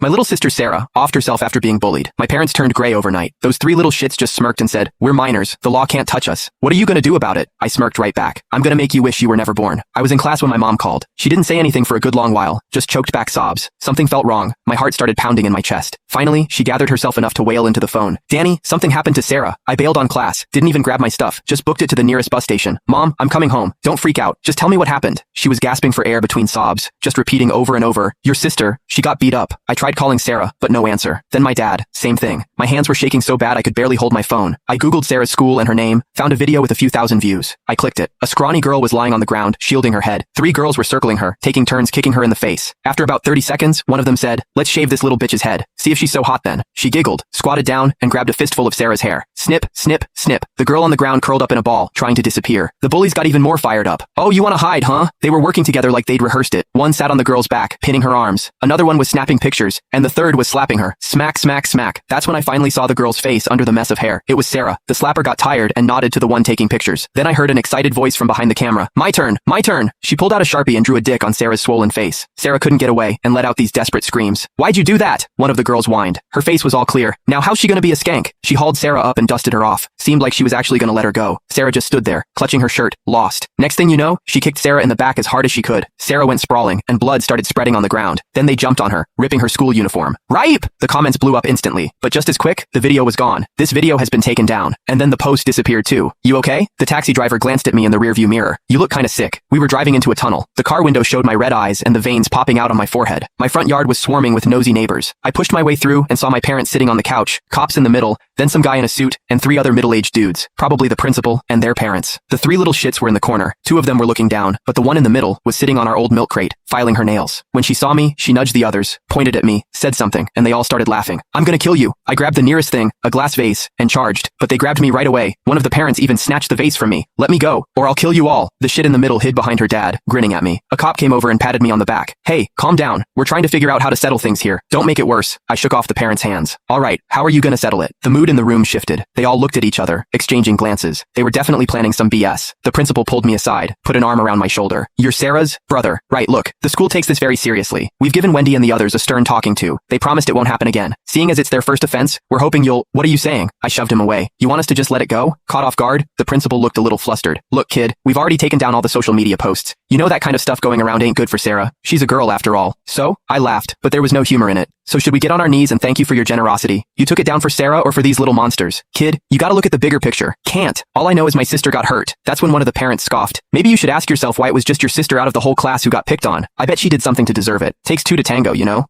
My little sister Sarah offed herself after being bullied. My parents turned gray overnight. Those three little shits just smirked and said, "We're minors. The law can't touch us. What are you gonna do about it?" I smirked right back. "I'm gonna make you wish you were never born." I was in class when my mom called. She didn't say anything for a good long while, just choked back sobs. Something felt wrong. My heart started pounding in my chest. Finally, she gathered herself enough to wail into the phone. "Danny, something happened to Sarah. I bailed on class. Didn't even grab my stuff. Just booked it to the nearest bus station. Mom, I'm coming home. Don't freak out. Just tell me what happened." She was gasping for air between sobs, just repeating over and over, "Your sister, she got beat up." I tried calling Sarah, but no answer. Then my dad, same thing. My hands were shaking so bad I could barely hold my phone. I googled Sarah's school and her name, found a video with a few thousand views. I clicked it. A scrawny girl was lying on the ground, shielding her head. Three girls were circling her, taking turns kicking her in the face. After about 30 seconds, one of them said, "Let's shave this little bitch's head. See if she's so hot then." She giggled, squatted down, and grabbed a fistful of Sarah's hair. Snip, snip, snip. The girl on the ground curled up in a ball, trying to disappear. The bullies got even more fired up. "Oh, you wanna hide, huh?" They were working together like they'd rehearsed it. One sat on the girl's back, pinning her arms. Another one was snapping pictures, and the third was slapping her. Smack, smack, smack. That's when I finally saw the girl's face under the mess of hair. It was Sarah. The slapper got tired and nodded to the one taking pictures. Then I heard an excited voice from behind the camera. "My turn, my turn." She pulled out a Sharpie and drew a dick on Sarah's swollen face. Sarah couldn't get away and let out these desperate screams. "Why'd you do that?" One of the girls whined. Her face was all clear. "Now how's she gonna be a skank?" She hauled Sarah up and dusted her off. Seemed like she was actually gonna let her go. Sarah just stood there, clutching her shirt, lost. Next thing you know, she kicked Sarah in the back as hard as she could. Sarah went sprawling, and blood started spreading on the ground. Then they jumped on her, ripping her school uniform. "Ripe!" The comments blew up instantly. But just as quick, the video was gone. "This video has been taken down." And then the post disappeared too. "You okay?" The taxi driver glanced at me in the rearview mirror. "You look kinda sick." We were driving into a tunnel. The car window showed my red eyes and the veins popping out on my forehead. My front yard was swarming with nosy neighbors. I pushed my way through and saw my parents sitting on the couch, cops in the middle, then some guy in a suit, and three other middle-aged dudes, probably the principal and their parents. The three little shits were in the corner. Two of them were looking down, but the one in the middle was sitting on our old milk crate, filing her nails. When she saw me, she nudged the others, pointed at me, said something, and they all started laughing. "I'm gonna kill you." I grabbed the nearest thing, a glass vase, and charged, but they grabbed me right away. One of the parents even snatched the vase from me. "Let me go, or I'll kill you all." The shit in the middle hid behind her dad, grinning at me. A cop came over and patted me on the back. "Hey, calm down. We're trying to figure out how to settle things here. Don't make it worse." I shook off the parents' hands. "All right, how are you gonna settle it?" The mood in the room shifted. They all looked at each other, exchanging glances. They were definitely planning some BS. The principal pulled me aside, put an arm around my shoulder. "You're Sarah's brother, right? Look, the school takes this very seriously. We've given Wendy and the others a stern talking to. They promised it won't happen again. Seeing as it's their first offense, we're hoping you'll—" "What are you saying?" I shoved him away. "You want us to just let it go?" Caught off guard, the principal looked a little flustered. "Look, kid, we've already taken down all the social media posts. You know that kind of stuff going around ain't good for Sarah. She's a girl after all." "So?" I laughed, but there was no humor in it. "So should we get on our knees and thank you for your generosity? You took it down for Sarah or for these little monsters? Kid, you gotta look at the bigger picture." "Can't. All I know is my sister got hurt." That's when one of the parents scoffed. "Maybe you should ask yourself why it was just your sister out of the whole class who got picked on. I bet she did something to deserve it. Takes two to tango, you know?"